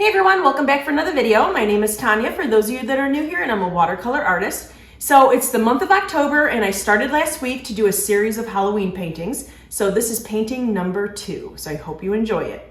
Hey everyone, welcome back for another video. My name is Tanya, for those of you that are new here, and I'm a watercolor artist. So it's the month of October, and I started last week to do a series of Halloween paintings. So this is painting number 2, so I hope you enjoy it.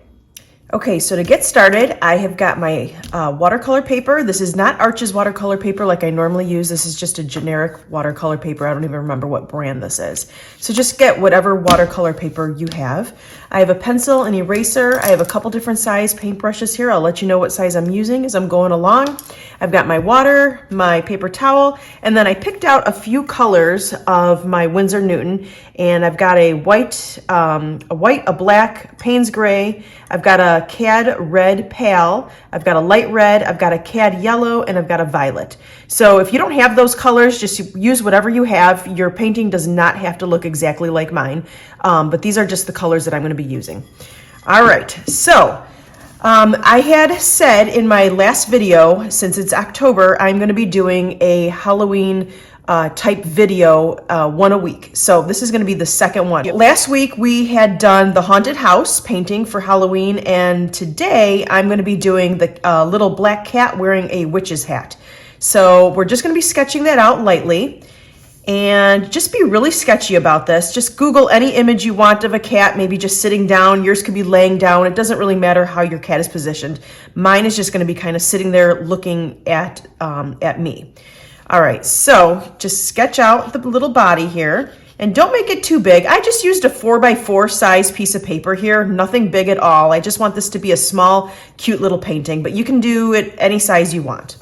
Okay, so to get started, I have got my watercolor paper. This is not Arch's watercolor paper like I normally use. This is just a generic watercolor paper. I don't even remember what brand this is. So just get whatever watercolor paper you have. I have a pencil, an eraser. I have a couple different size paintbrushes here. I'll let you know what size I'm using as I'm going along. I've got my water, my paper towel, and then I picked out a few colors of my Winsor Newton, and I've got a white, a black Payne's gray. I've got a cad red pale, I've got a light red, I've got a cad yellow, and I've got a violet. So if you don't have those colors, just use whatever you have. Your painting does not have to look exactly like mine, but these are just the colors that I'm going to be using. All right, so I had said in my last video, since it's October, I'm going to be doing a Halloween type video, one a week. So this is going to be the second one. Last week we had done the haunted house painting for Halloween, and today I'm going to be doing the little black cat wearing a witch's hat. So we're just going to be sketching that out lightly, and just be really sketchy about this. Just Google any image you want of a cat, maybe just sitting down. Yours could be laying down. It doesn't really matter how your cat is positioned. Mine is just going to be kind of sitting there looking at me. All right, so just sketch out the little body here, and don't make it too big. I just used a 4x4 size piece of paper here, nothing big at all. I just want this to be a small, cute little painting, but you can do it any size you want.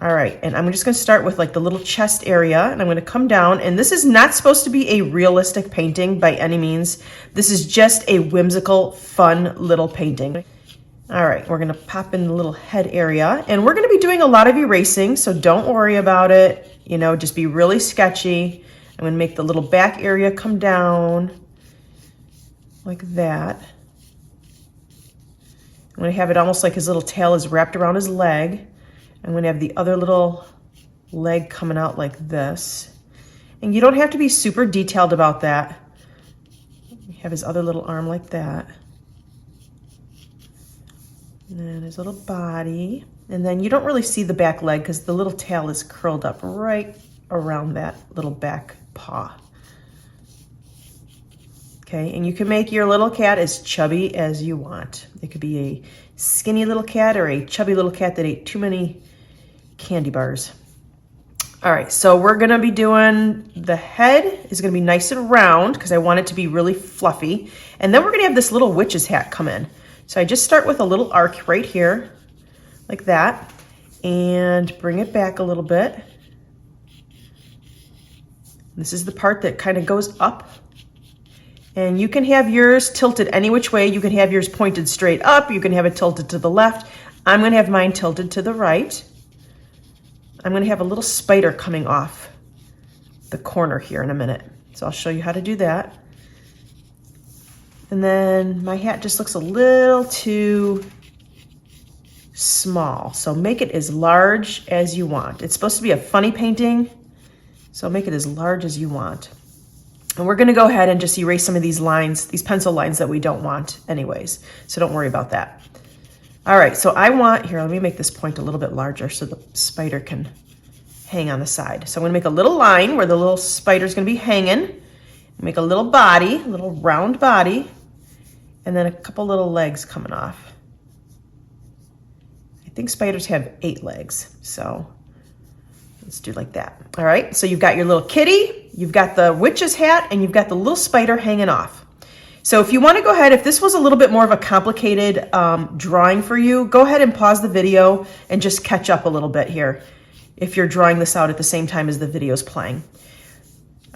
All right, and I'm just gonna start with like the little chest area, and I'm gonna come down, and this is not supposed to be a realistic painting by any means. This is just a whimsical, fun little painting. All right, we're gonna pop in the little head area, and we're gonna be doing a lot of erasing, so don't worry about it. You know, just be really sketchy. I'm gonna make the little back area come down like that. I'm gonna have it almost like his little tail is wrapped around his leg. I'm gonna have the other little leg coming out like this. And you don't have to be super detailed about that. Have his other little arm like that. And then his little body. And then you don't really see the back leg because the little tail is curled up right around that little back paw. Okay, and you can make your little cat as chubby as you want. It could be a skinny little cat or a chubby little cat that ate too many candy bars. All right, so we're gonna be doing, the head is gonna be nice and round because I want it to be really fluffy. And then we're gonna have this little witch's hat come in. So I just start with a little arc right here, like that, and bring it back a little bit. This is the part that kind of goes up. And you can have yours tilted any which way. You can have yours pointed straight up. You can have it tilted to the left. I'm gonna have mine tilted to the right. I'm gonna have a little spider coming off the corner here in a minute. So I'll show you how to do that. And then my hat just looks a little too small. So make it as large as you want. It's supposed to be a funny painting, so make it as large as you want. And we're gonna go ahead and just erase some of these lines, these pencil lines that we don't want anyways. So don't worry about that. All right, so I want, here, let me make this point a little bit larger so the spider can hang on the side. So I'm gonna make a little line where the little spider's gonna be hanging. Make a little body, a little round body, and then a couple little legs coming off. I think spiders have 8 legs, so let's do like that. All right, so you've got your little kitty, you've got the witch's hat, and you've got the little spider hanging off. So if you want to go ahead, if this was a little bit more of a complicated drawing for you, go ahead and pause the video and just catch up a little bit here if you're drawing this out at the same time as the video's playing.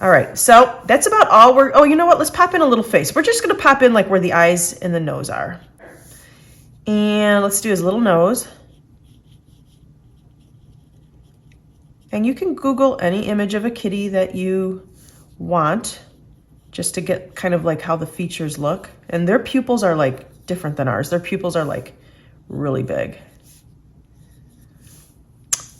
All right, so that's about all oh, you know what? Let's pop in a little face. We're just gonna pop in like where the eyes and the nose are. And let's do his little nose. And you can Google any image of a kitty that you want just to get kind of like how the features look. And their pupils are like different than ours. Their pupils are like really big.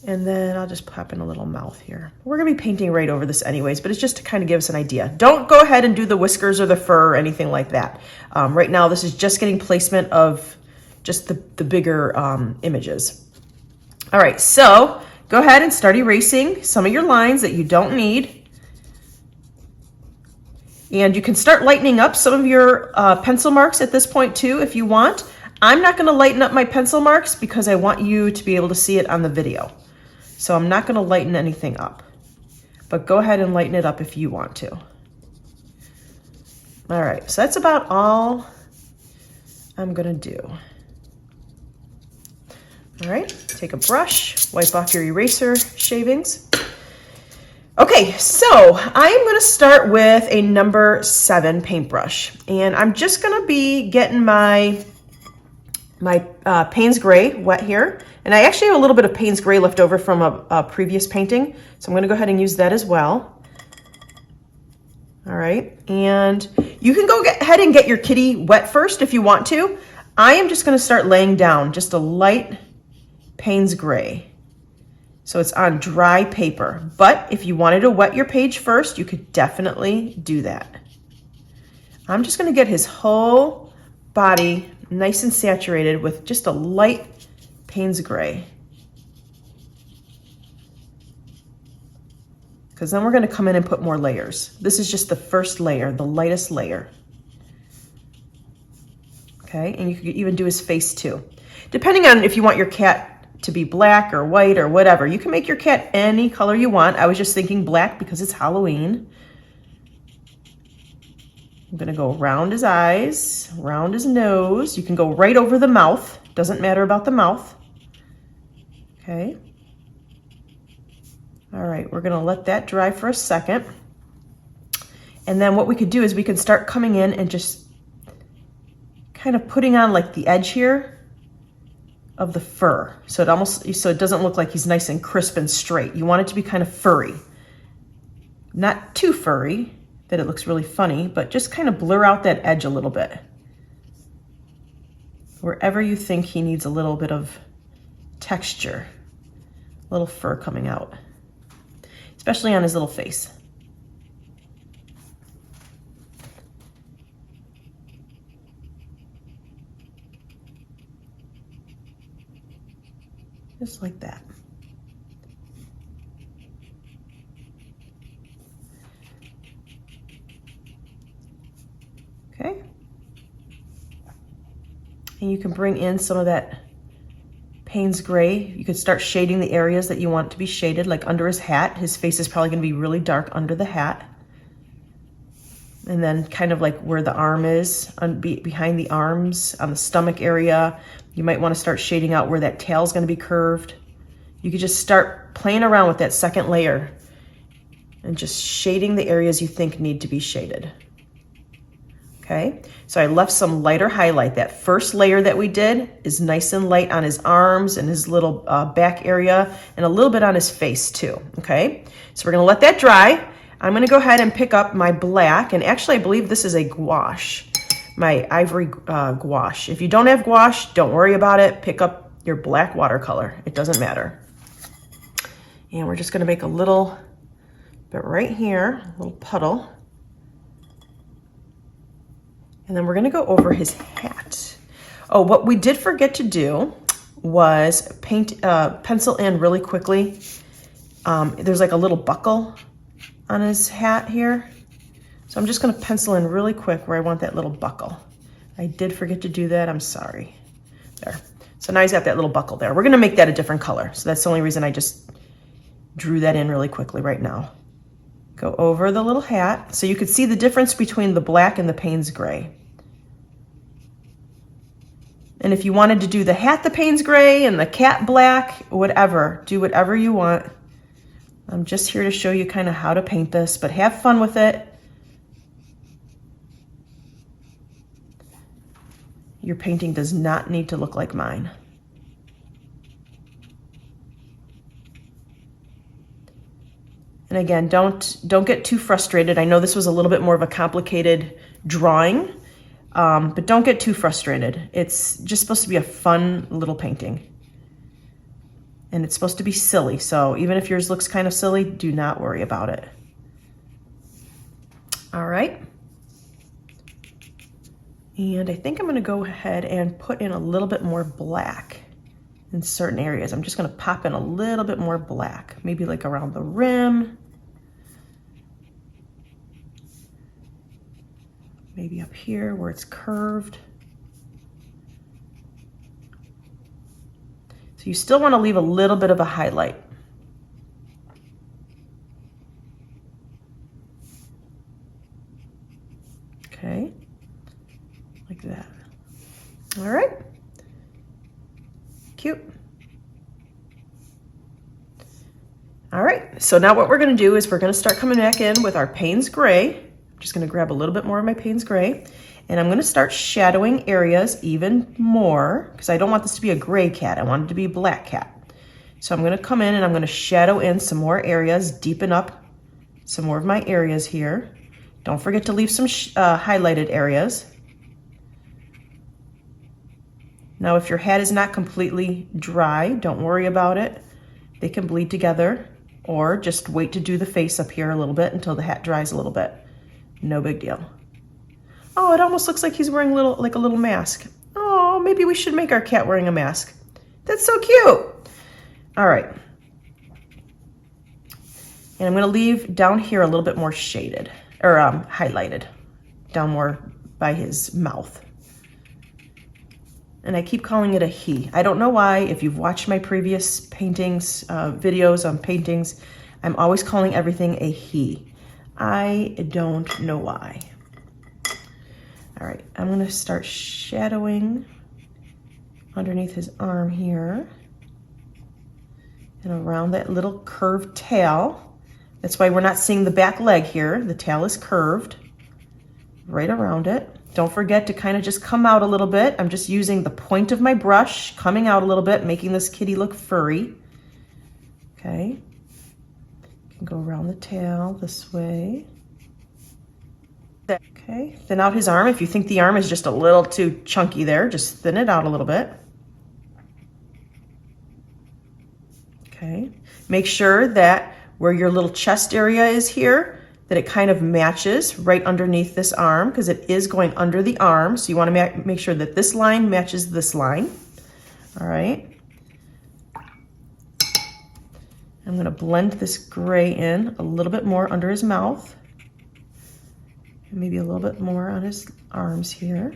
And then I'll just pop in a little mouth here. We're gonna be painting right over this anyways, but it's just to kind of give us an idea. Don't go ahead and do the whiskers or the fur or anything like that. Right now, this is just getting placement of just the bigger images. All right, so go ahead and start erasing some of your lines that you don't need. And you can start lightening up some of your pencil marks at this point too, if you want. I'm not gonna lighten up my pencil marks because I want you to be able to see it on the video. So I'm not gonna lighten anything up, but go ahead and lighten it up if you want to. All right, so that's about all I'm gonna do. All right, take a brush, wipe off your eraser shavings. Okay, so I'm gonna start with a number 7 paintbrush, and I'm just gonna be getting my Payne's Gray wet here. And I actually have a little bit of Payne's Gray left over from a previous painting, so I'm gonna go ahead and use that as well. All right, and you can go ahead and get your kitty wet first if you want to. I am just gonna start laying down just a light Payne's Gray. So it's on dry paper, but if you wanted to wet your page first, you could definitely do that. I'm just gonna get his whole body nice and saturated with just a light Payne's Gray. Because then we're gonna come in and put more layers. This is just the first layer, the lightest layer. Okay, and you could even do his face too. Depending on if you want your cat to be black or white or whatever, you can make your cat any color you want. I was just thinking black because it's Halloween. I'm gonna go around his eyes, around his nose. You can go right over the mouth. Doesn't matter about the mouth. Okay. All right, we're gonna let that dry for a second. And then what we could do is we can start coming in and just kind of putting on like the edge here of the fur. So it doesn't look like he's nice and crisp and straight. You want it to be kind of furry. Not too furry that it looks really funny, but just kind of blur out that edge a little bit. Wherever you think he needs a little bit of texture, a little fur coming out, especially on his little face. Just like that. Okay. And you can bring in some of that Payne's Gray. You could start shading the areas that you want to be shaded, like under his hat. His face is probably gonna be really dark under the hat. And then kind of like where the arm is, behind the arms, on the stomach area. You might want to start shading out where that tail is going to be curved. You could just start playing around with that second layer and just shading the areas you think need to be shaded. Okay, so I left some lighter highlight. That first layer that we did is nice and light on his arms and his little back area, and a little bit on his face too. Okay, so we're going to let that dry. I'm going to go ahead and pick up my black, and actually I believe this is a gouache. My ivory gouache. If you don't have gouache, don't worry about it. Pick up your black watercolor. It doesn't matter. And we're just gonna make a little bit right here, a little puddle. And then we're gonna go over his hat. Oh, what we did forget to do was pencil in really quickly. There's like a little buckle on his hat here. So I'm just gonna pencil in really quick where I want that little buckle. I did forget to do that, I'm sorry. There. So now he's got that little buckle there. We're gonna make that a different color. So that's the only reason I just drew that in really quickly right now. Go over the little hat. So you could see the difference between the black and the Payne's Gray. And if you wanted to do the hat the Payne's Gray and the cat black, whatever, do whatever you want. I'm just here to show you kind of how to paint this, but have fun with it. Your painting does not need to look like mine. And again, don't get too frustrated. I know this was a little bit more of a complicated drawing, but don't get too frustrated. It's just supposed to be a fun little painting. And it's supposed to be silly, so even if yours looks kind of silly, do not worry about it. All right. And I think I'm gonna go ahead and put in a little bit more black in certain areas. I'm just gonna pop in a little bit more black, maybe like around the rim, maybe up here where it's curved. So you still wanna leave a little bit of a highlight. Okay, like that. All right, cute. All right, so now what we're gonna do is we're gonna start coming back in with our Payne's Gray. I'm just gonna grab a little bit more of my Payne's Gray, and I'm gonna start shadowing areas even more, because I don't want this to be a gray cat, I want it to be a black cat. So I'm gonna come in and I'm gonna shadow in some more areas, deepen up some more of my areas here. Don't forget to leave some highlighted areas. Now, if your hat is not completely dry, don't worry about it. They can bleed together, or just wait to do the face up here a little bit until the hat dries a little bit. No big deal. Oh, it almost looks like he's wearing a little mask. Oh, maybe we should make our cat wearing a mask. That's so cute. All right. And I'm gonna leave down here a little bit more shaded, or highlighted, down more by his mouth. And I keep calling it a he. I don't know why. If you've watched my previous paintings, videos on paintings, I'm always calling everything a he. I don't know why. All right, I'm gonna start shadowing underneath his arm here and around that little curved tail. That's why we're not seeing the back leg here. The tail is curved right around it. Don't forget to kind of just come out a little bit. I'm just using the point of my brush, coming out a little bit, making this kitty look furry. Okay. You can go around the tail this way. Okay, thin out his arm. If you think the arm is just a little too chunky there, just thin it out a little bit. Okay, make sure that where your little chest area is here, that it kind of matches right underneath this arm, because it is going under the arm. So you want to make sure that this line matches this line. All right. I'm going to blend this gray in a little bit more under his mouth. And maybe a little bit more on his arms here.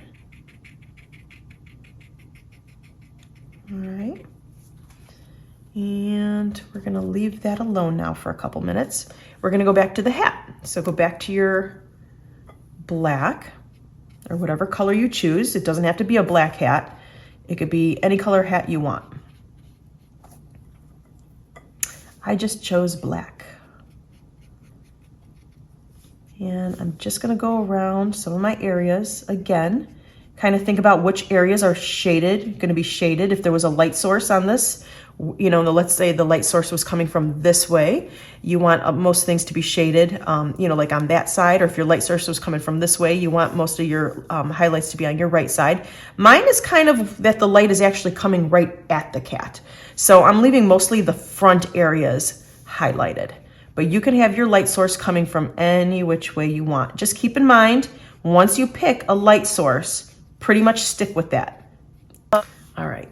All right. And we're gonna leave that alone now for a couple minutes. We're gonna go back to the hat. So go back to your black, or whatever color you choose. It doesn't have to be a black hat. It could be any color hat you want. I just chose black. And I'm just gonna go around some of my areas again. Kind of think about which areas are shaded, gonna be shaded. If there was a light source on this, you know, let's say the light source was coming from this way, you want most things to be shaded, you know, like on that side, or if your light source was coming from this way, you want most of your highlights to be on your right side. Mine is kind of that the light is actually coming right at the cat. So I'm leaving mostly the front areas highlighted, but you can have your light source coming from any which way you want. Just keep in mind, once you pick a light source, pretty much stick with that. All right.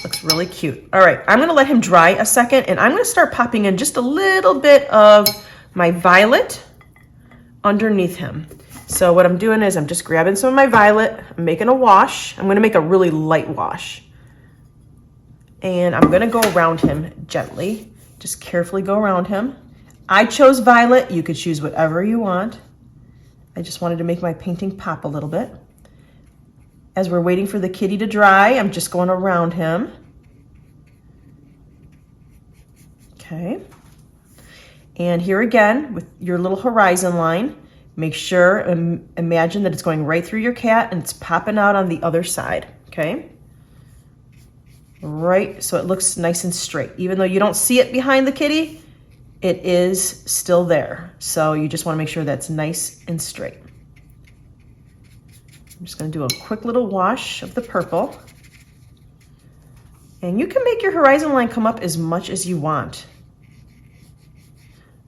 Looks really cute. All right, I'm gonna let him dry a second, and I'm gonna start popping in just a little bit of my violet underneath him. So what I'm doing is I'm just grabbing some of my violet, I'm making a wash. I'm gonna make a really light wash. And I'm gonna go around him gently. Just carefully go around him. I chose violet, you could choose whatever you want. I just wanted to make my painting pop a little bit. As we're waiting for the kitty to dry, I'm just going around him. Okay. And here again, with your little horizon line, make sure, imagine that it's going right through your cat and it's popping out on the other side, okay? Right, so it looks nice and straight. Even though you don't see it behind the kitty, it is still there. So you just wanna make sure that's nice and straight. I'm just gonna do a quick little wash of the purple. And you can make your horizon line come up as much as you want.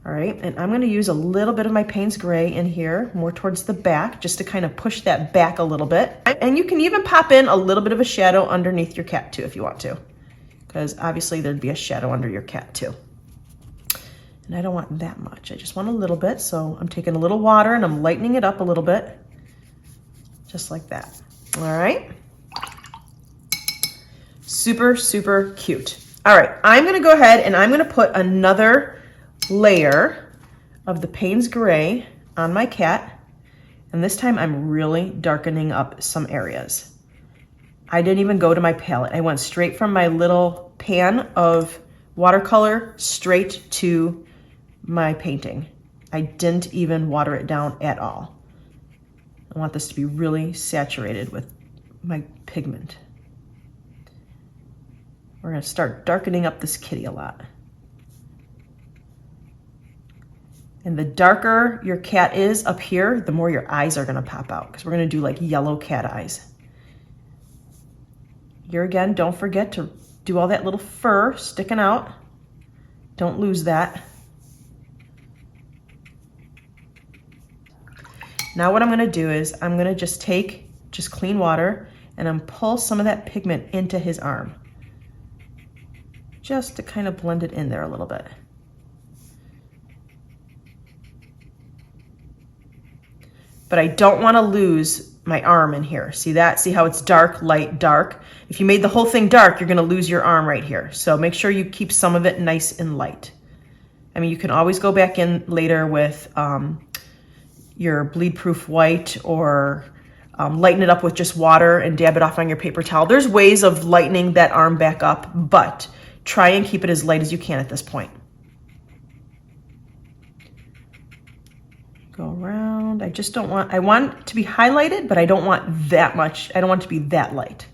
All right, and I'm gonna use a little bit of my Payne's Gray in here, more towards the back, just to kind of push that back a little bit. And you can even pop in a little bit of a shadow underneath your cat too, if you want to, because obviously there'd be a shadow under your cat too. And I don't want that much, I just want a little bit, so I'm taking a little water and I'm lightening it up a little bit, just like that. All right. Super, super cute. All right, I'm gonna go ahead and I'm gonna put another layer of the Payne's Gray on my cat. And this time I'm really darkening up some areas. I didn't even go to my palette. I went straight from my little pan of watercolor straight to my painting. I didn't even water it down at all. I want this to be really saturated with my pigment. We're gonna start darkening up this kitty a lot. And the darker your cat is up here, the more your eyes are gonna pop out, because we're gonna do like yellow cat eyes. Here again, don't forget to do all that little fur sticking out. Don't lose that. Now what I'm gonna do is I'm gonna just take clean water and I'm pull some of that pigment into his arm, just to kind of blend it in there a little bit. But I don't want to lose my arm in here. See that? See how it's dark, light, dark? If you made the whole thing dark, you're going to lose your arm right here. So make sure you keep some of it nice and light. I mean, you can always go back in later with your bleed-proof white, or lighten it up with just water and dab it off on your paper towel. There's ways of lightening that arm back up, but try and keep it as light as you can at this point. Go around. I just don't want, I want it to be highlighted, but I don't want that much. I don't want it to be that light.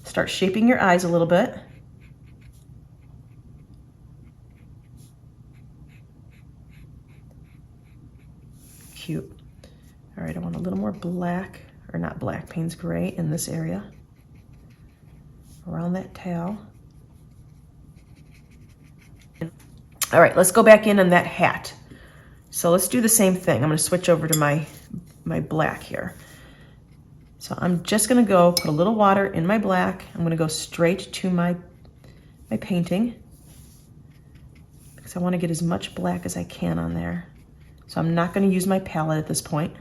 Start shaping your eyes a little bit. Cute. All right, I want a little more black, or not black, Payne's Gray in this area, around that tail. All right, let's go back in on that hat. So let's do the same thing. I'm gonna switch over to my black here. So I'm just gonna go put a little water in my black. I'm gonna go straight to my painting, because I wanna get as much black as I can on there. So I'm not gonna use my palette at this point.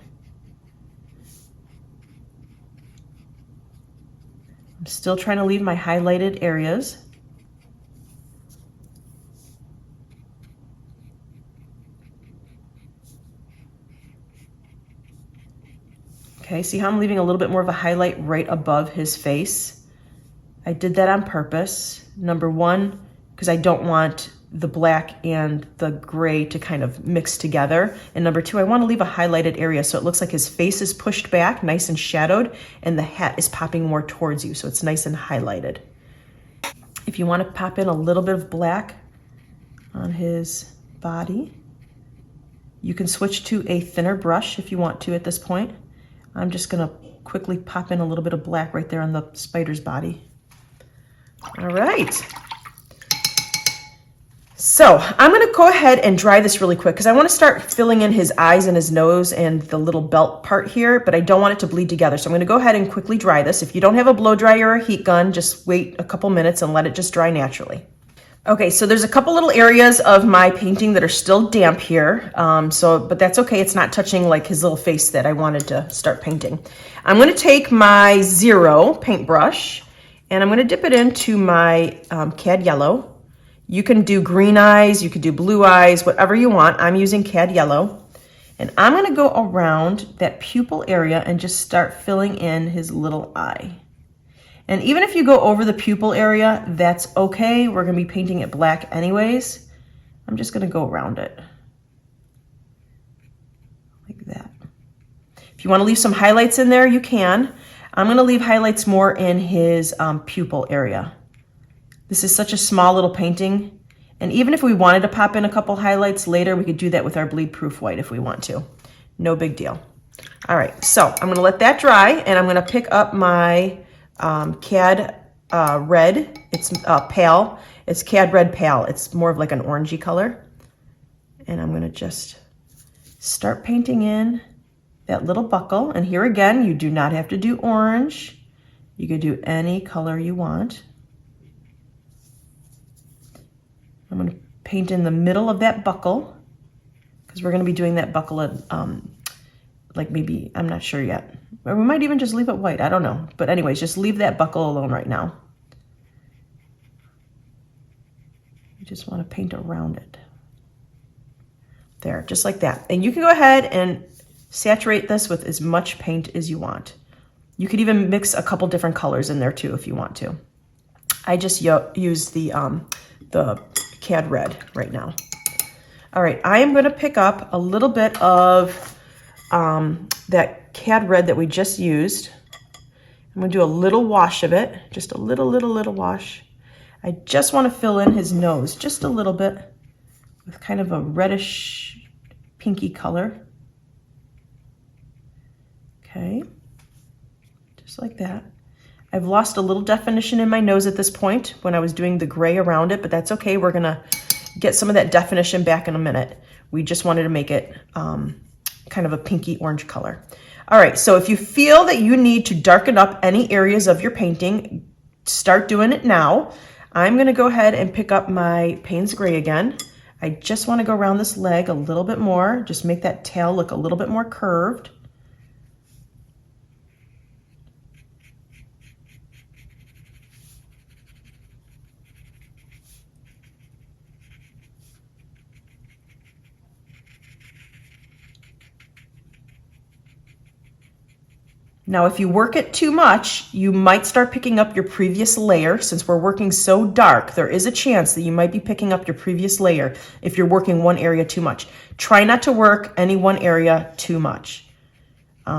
I'm still trying to leave my highlighted areas. Okay, see how I'm leaving a little bit more of a highlight right above his face? I did that on purpose. Number one, because I don't want the black and the gray to kind of mix together. And number two, I want to leave a highlighted area so it looks like his face is pushed back, nice and shadowed, and the hat is popping more towards you, so it's nice and highlighted. If you want to pop in a little bit of black on his body, you can switch to a thinner brush if you want to at this point. I'm just gonna quickly pop in a little bit of black right there on the spider's body. All right. So I'm gonna go ahead and dry this really quick, because I wanna start filling in his eyes and his nose and the little belt part here, but I don't want it to bleed together. So I'm gonna go ahead and quickly dry this. If you don't have a blow dryer or a heat gun, just wait a couple minutes and let it just dry naturally. Okay, so there's a couple little areas of my painting that are still damp here, but that's okay. It's not touching like his little face that I wanted to start painting. I'm gonna take my 0 paintbrush and I'm gonna dip it into my cad yellow. You can do green eyes, you could do blue eyes, whatever you want. I'm using cad yellow. And I'm gonna go around that pupil area and just start filling in his little eye. And even if you go over the pupil area, that's okay. We're gonna be painting it black anyways. I'm just gonna go around it. Like that. If you wanna leave some highlights in there, you can. I'm gonna leave highlights more in his pupil area. This is such a small little painting. And even if we wanted to pop in a couple highlights later, we could do that with our bleed proof white if we want to. No big deal. All right, so I'm gonna let that dry and I'm gonna pick up my cad red. It's pale. It's cad red pale. It's more of like an orangey color. And I'm gonna just start painting in that little buckle. And here again, you do not have to do orange. You could do any color you want. I'm gonna paint in the middle of that buckle because we're gonna be doing that buckle at, like maybe, I'm not sure yet. Or we might even just leave it white, I don't know. But anyways, just leave that buckle alone right now. You just wanna paint around it. There, just like that. And you can go ahead and saturate this with as much paint as you want. You could even mix a couple different colors in there too if you want to. I just use the Cad Red right now. All right, I am gonna pick up a little bit of that Cad Red that we just used. I'm gonna do a little wash of it, just a little wash. I just wanna fill in his nose just a little bit with kind of a reddish pinky color. Okay, just like that. I've lost a little definition in my nose at this point when I was doing the gray around it, but that's okay. We're gonna get some of that definition back in a minute. We just wanted to make it kind of a pinky orange color. All right, so if you feel that you need to darken up any areas of your painting, start doing it now. I'm gonna go ahead and pick up my Payne's Gray again. I just wanna go around this leg a little bit more, just make that tail look a little bit more curved. Now, if you work it too much, you might start picking up your previous layer. Since we're working so dark, there is a chance that you might be picking up your previous layer if you're working one area too much. Try not to work any one area too much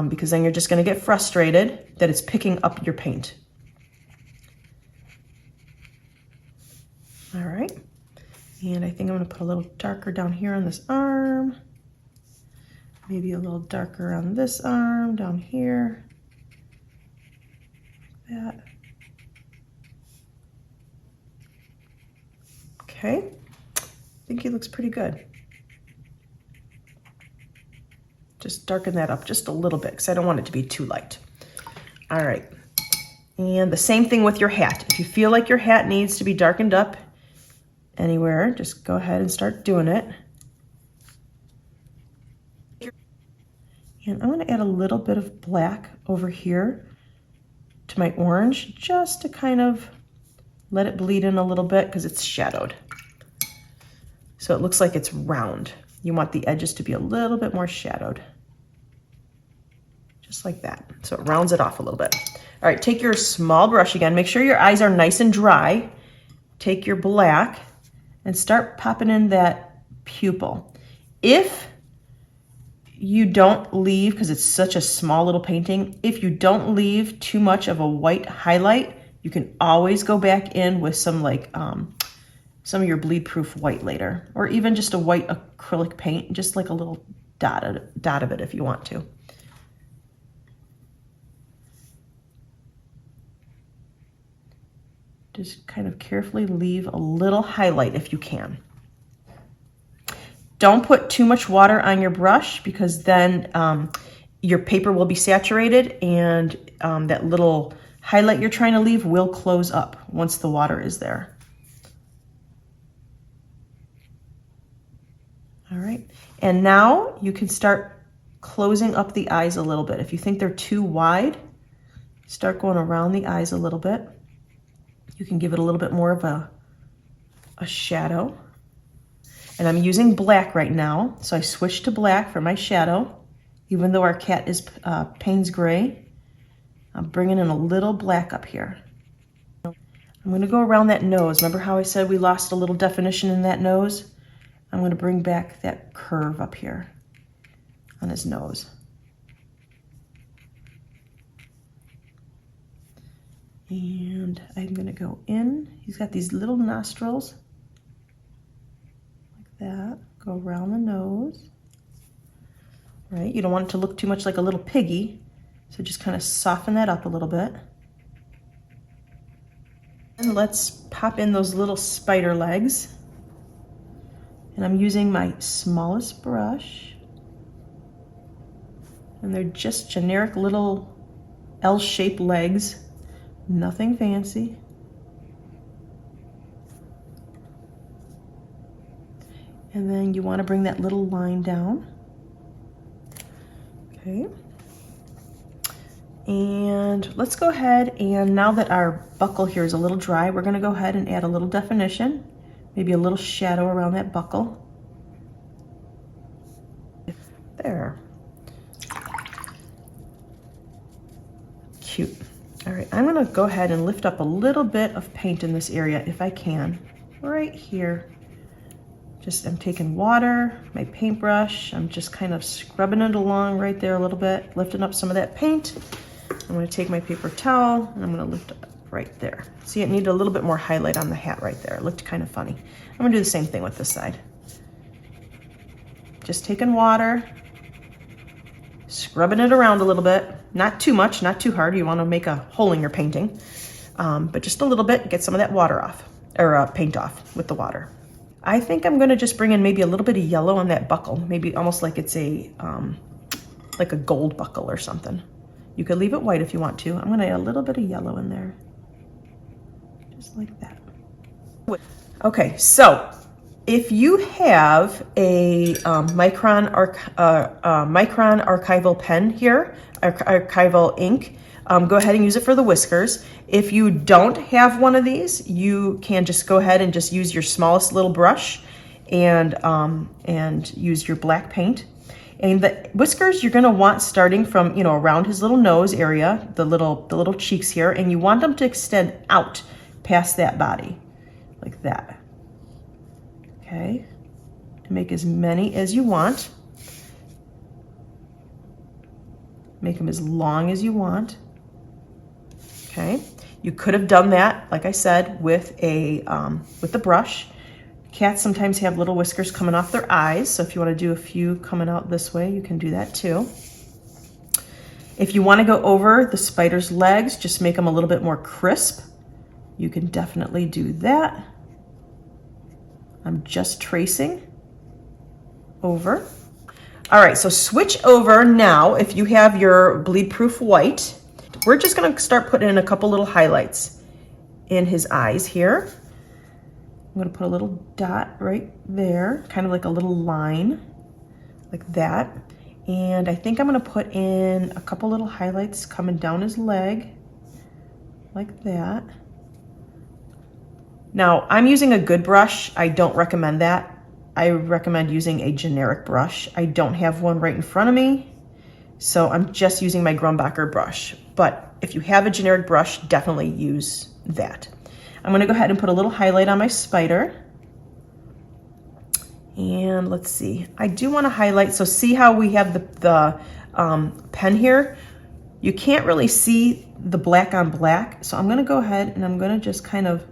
because then you're just gonna get frustrated that it's picking up your paint. All right, and I think I'm gonna put a little darker down here on this arm. Maybe a little darker on this arm down here. That. Okay, I think he looks pretty good. Just darken that up just a little bit because I don't want it to be too light. All right, and the same thing with your hat. If you feel like your hat needs to be darkened up anywhere, just go ahead and start doing it. And I'm gonna add a little bit of black over here to my orange, just to kind of let it bleed in a little bit because it's shadowed. So it looks like it's round. You want the edges to be a little bit more shadowed. Just like that. So it rounds it off a little bit. All right, take your small brush again. Make sure your eyes are nice and dry. Take your black and start popping in that pupil. If you don't leave, because it's such a small little painting, if you don't leave too much of a white highlight, you can always go back in with some like some of your bleed proof white later, or even just a white acrylic paint, just like a little dot of it if you want to. Just kind of carefully leave a little highlight if you can. Don't put too much water on your brush because then your paper will be saturated and that little highlight you're trying to leave will close up once the water is there. All right, and now you can start closing up the eyes a little bit. If you think they're too wide, start going around the eyes a little bit. You can give it a little bit more of a shadow. And I'm using black right now, so I switched to black for my shadow. Even though our cat is Payne's Gray, I'm bringing in a little black up here. I'm gonna go around that nose. Remember how I said we lost a little definition in that nose? I'm gonna bring back that curve up here on his nose. And I'm gonna go in. He's got these little nostrils. That, go around the nose, right? You don't want it to look too much like a little piggy, so just kind of soften that up a little bit. And let's pop in those little spider legs And I'm using my smallest brush. And they're just generic little L-shaped legs, nothing fancy. And then you want to bring that little line down. Okay. And let's go ahead, and now that our buckle here is a little dry, we're going to go ahead and add a little definition, maybe a little shadow around that buckle. There. Cute. All right, I'm going to go ahead and lift up a little bit of paint in this area if I can, right here. I'm taking water, my paintbrush, I'm just kind of scrubbing it along right there a little bit, lifting up some of that paint. I'm going to take my paper towel and I'm going to lift it up right there. See, it needed a little bit more highlight on the hat right there. It looked kind of funny. I'm going to do the same thing with this side. Just taking water, scrubbing it around a little bit. Not too much, not too hard. You want to make a hole in your painting, but just a little bit, get some of that water off, or paint off with the water. I think I'm going to just bring in maybe a little bit of yellow on that buckle, maybe almost like it's a like a gold buckle or something. You could leave it white if you want to. I'm going to add a little bit of yellow in there, just like that. Okay, so if you have a Micron archival pen here, archival ink, go ahead and use it for the whiskers. If you don't have one of these, you can just go ahead and just use your smallest little brush and use your black paint. And the whiskers you're gonna want starting from, you know, around his little nose area, the little cheeks here, and you want them to extend out past that body, like that. Okay, to make as many as you want. Make them as long as you want. Okay, you could have done that, like I said, with the brush. Cats sometimes have little whiskers coming off their eyes, so if you want to do a few coming out this way, you can do that too. If you want to go over the spider's legs, just make them a little bit more crisp, you can definitely do that. I'm just tracing over. All right, so switch over now. If you have your bleed-proof white, we're just gonna start putting in a couple little highlights in his eyes here. I'm gonna put a little dot right there, kind of like a little line, like that. And I think I'm gonna put in a couple little highlights coming down his leg, like that. Now, I'm using a good brush. I don't recommend that. I recommend using a generic brush. I don't have one right in front of me, so I'm just using my Grumbacher brush. But if you have a generic brush, definitely use that. I'm gonna go ahead and put a little highlight on my spider. And let's see, I do wanna highlight, so see how we have the pen here? You can't really see the black on black, so I'm gonna go ahead and I'm gonna just kind of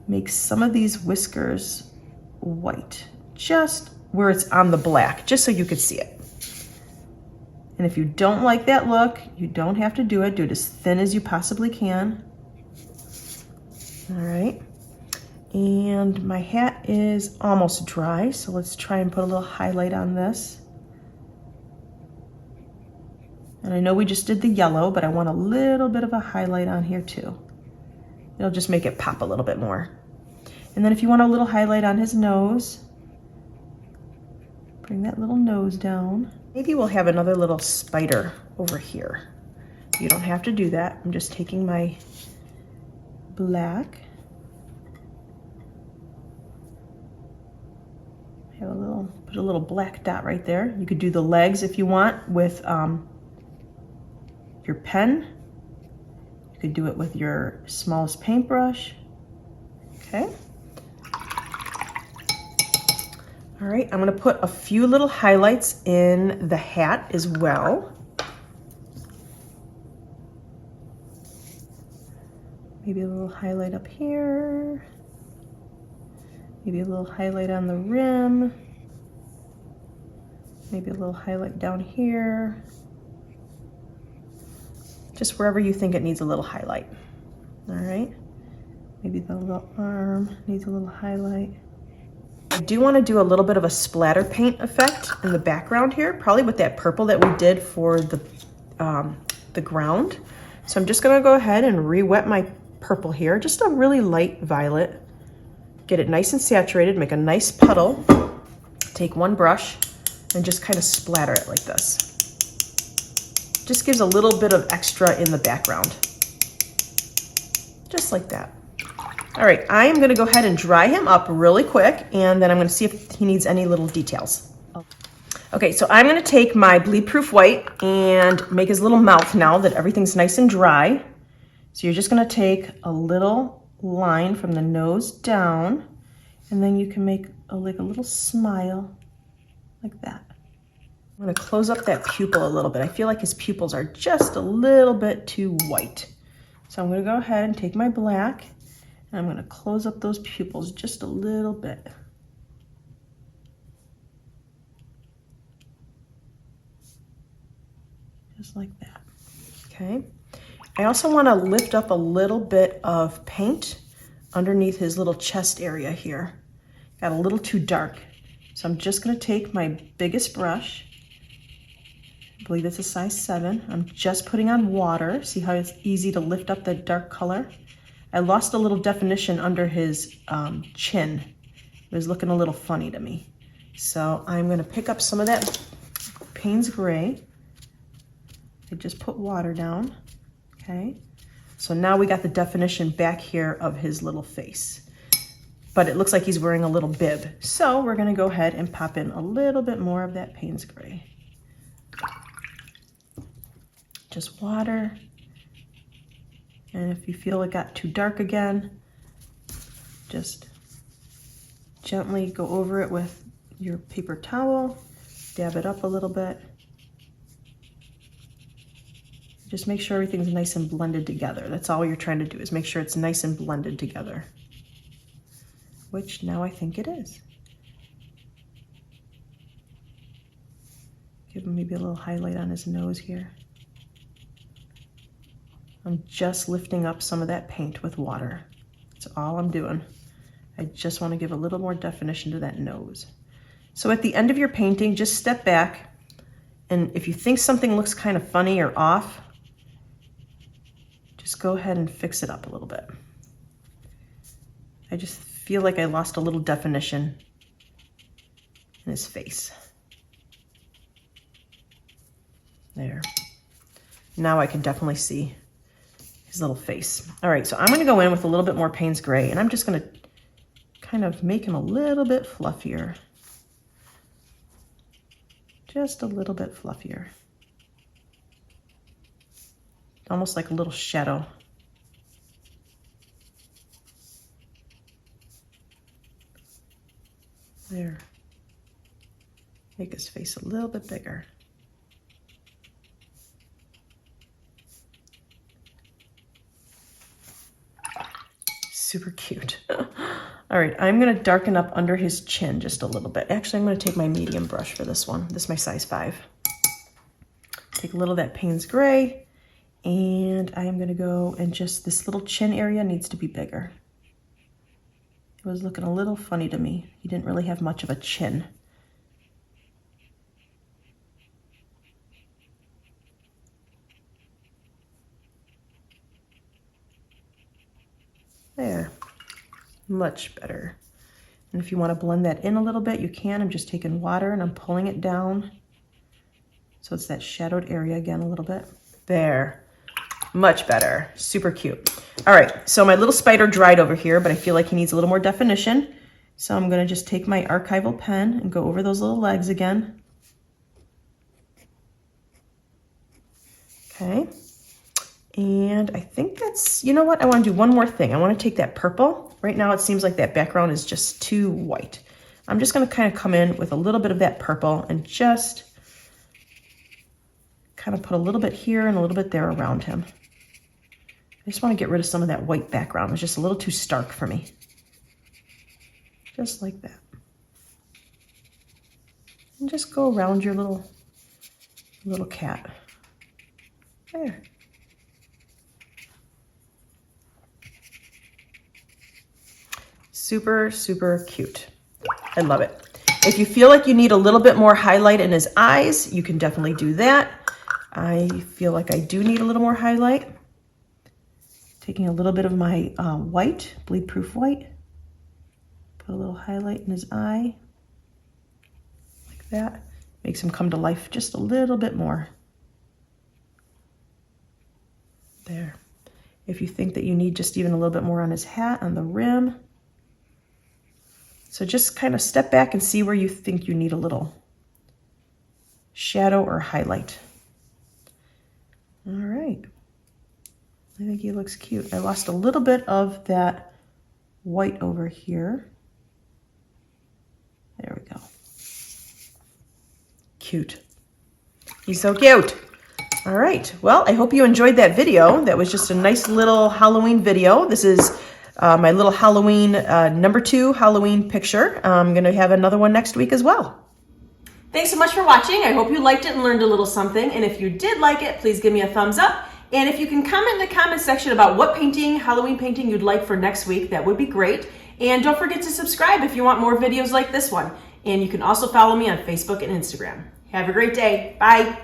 make some of these whiskers white, just where it's on the black, just so you could see it. And if you don't like that look, you don't have to do it. Do it as thin as you possibly can. All right. And my hat is almost dry, so let's try and put a little highlight on this. And I know we just did the yellow, but I want a little bit of a highlight on here too. It'll just make it pop a little bit more. And then if you want a little highlight on his nose, bring that little nose down. Maybe we'll have another little spider over here. You don't have to do that. I'm just taking my black. Have a little, put a little black dot right there. You could do the legs if you want with your pen. You could do it with your smallest paintbrush. Okay. All right, I'm gonna put a few little highlights in the hat as well. Maybe a little highlight up here. Maybe a little highlight on the rim. Maybe a little highlight down here. Just wherever you think it needs a little highlight. All right. Maybe the little arm needs a little highlight. I do want to do a little bit of a splatter paint effect in the background here, probably with that purple that we did for the ground. So I'm just going to go ahead and re-wet my purple here, just a really light violet. Get it nice and saturated, make a nice puddle. Take one brush and just kind of splatter it like this. Just gives a little bit of extra in the background. Just like that. All right, I am gonna go ahead and dry him up really quick, and then I'm gonna see if he needs any little details. Okay, so I'm gonna take my bleed-proof white and make his little mouth now that everything's nice and dry. So you're just gonna take a little line from the nose down, and then you can make like a little smile like that. I'm gonna close up that pupil a little bit. I feel like his pupils are just a little bit too white. So I'm gonna go ahead and take my black, and I'm gonna close up those pupils just a little bit. Just like that, okay? I also wanna lift up a little bit of paint underneath his little chest area here. Got a little too dark. So I'm just gonna take my biggest brush, I believe it's a size 7. I'm just putting on water. See how it's easy to lift up that dark color? I lost a little definition under his chin. It was looking a little funny to me. So I'm gonna pick up some of that Payne's Gray. I just put water down, okay? So now we got the definition back here of his little face. But it looks like he's wearing a little bib. So we're gonna go ahead and pop in a little bit more of that Payne's Gray. Just water. And if you feel it got too dark again, just gently go over it with your paper towel, dab it up a little bit. Just make sure everything's nice and blended together. That's all you're trying to do, is make sure it's nice and blended together. Which now I think it is. Give him maybe a little highlight on his nose here. I'm just lifting up some of that paint with water. That's all I'm doing. I just want to give a little more definition to that nose. So at the end of your painting, just step back, and if you think something looks kind of funny or off, just go ahead and fix it up a little bit. I just feel like I lost a little definition in his face. There. Now I can definitely see his little face. All right, so I'm gonna go in with a little bit more Payne's Gray, and I'm just gonna kind of make him a little bit fluffier. Just a little bit fluffier. Almost like a little shadow. There. Make his face a little bit bigger. Super cute. All right, I'm gonna darken up under his chin just a little bit. Actually, I'm gonna take my medium brush for this one. This is my size 5. Take a little of that Payne's Gray, and I am gonna go and just, this little chin area needs to be bigger. It was looking a little funny to me. He didn't really have much of a chin. There, much better. And if you want to blend that in a little bit, you can. I'm just taking water and I'm pulling it down. So it's that shadowed area again a little bit. There, much better, super cute. All right, so my little spider dried over here, but I feel like he needs a little more definition. So I'm gonna just take my archival pen and go over those little legs again. Okay. And I think that's, you know what? I want to do one more thing. I want to take that purple. Right now it seems like that background is just too white. I'm just going to kind of come in with a little bit of that purple and just kind of put a little bit here and a little bit there around him. I just want to get rid of some of that white background. It's just a little too stark for me. Just like that. And just go around your little cat. There. Super, super cute. I love it. If you feel like you need a little bit more highlight in his eyes, you can definitely do that. I feel like I do need a little more highlight. Taking a little bit of my white, bleed-proof white. Put a little highlight in his eye. Like that. Makes him come to life just a little bit more. There. If you think that you need just even a little bit more on his hat, on the rim. So just kind of step back and see where you think you need a little shadow or highlight. All right. I think he looks cute. I lost a little bit of that white over here. There we go. Cute. He's so cute. All right. Well, I hope you enjoyed that video. That was just a nice little Halloween video. This is my little Halloween, number 2 Halloween picture. I'm going to have another one next week as well. Thanks so much for watching. I hope you liked it and learned a little something. And if you did like it, please give me a thumbs up. And if you can comment in the comment section about what painting, Halloween painting you'd like for next week, that would be great. And don't forget to subscribe if you want more videos like this one. And you can also follow me on Facebook and Instagram. Have a great day. Bye.